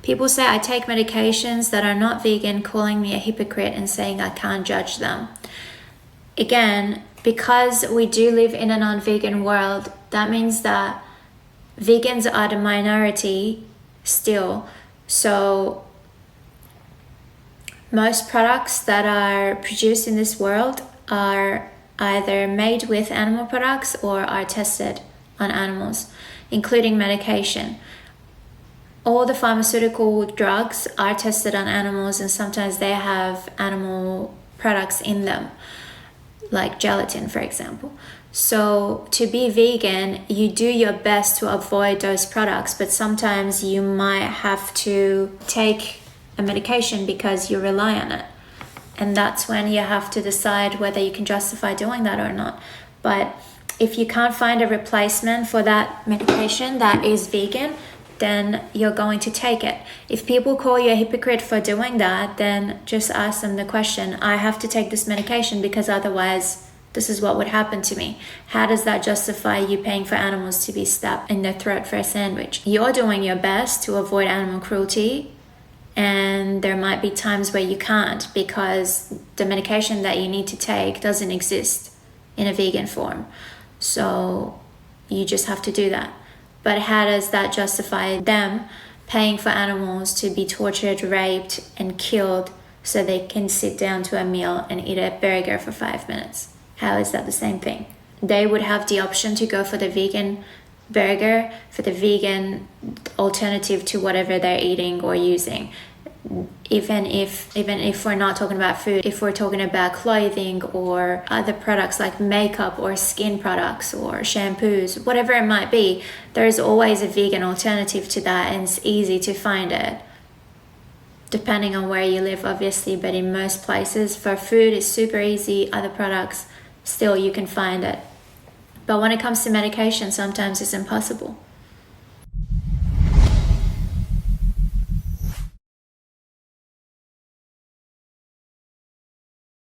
People say I take medications that are not vegan, calling me a hypocrite and saying I can't judge them. Again, because we do live in a non-vegan world, that means that vegans are the minority still. So most products that are produced in this world are either made with animal products or are tested on animals, including medication. All the pharmaceutical drugs are tested on animals, and sometimes they have animal products in them, like gelatin, for example. So to be vegan, you do your best to avoid those products, but sometimes you might have to take a medication because you rely on it. And that's when you have to decide whether you can justify doing that or not. But if you can't find a replacement for that medication that is vegan, then you're going to take it. If people call you a hypocrite for doing that, then just ask them the question, I have to take this medication because otherwise this is what would happen to me. How does that justify you paying for animals to be stabbed in the throat for a sandwich? You're doing your best to avoid animal cruelty, and there might be times where you can't because the medication that you need to take doesn't exist in a vegan form. So you just have to do that. But how does that justify them paying for animals to be tortured, raped, and killed so they can sit down to a meal and eat a burger for 5 minutes? How is that the same thing? They would have the option to go for the vegan burger, for the vegan alternative to whatever they're eating or using. Even if we're not talking about food, if we're talking about clothing or other products like makeup or skin products or shampoos, whatever it might be, there's always a vegan alternative to that, and it's easy to find it. Depending on where you live, obviously, but in most places, for food, it's super easy. Other products, still you can find it. But when it comes to medication, sometimes it's impossible.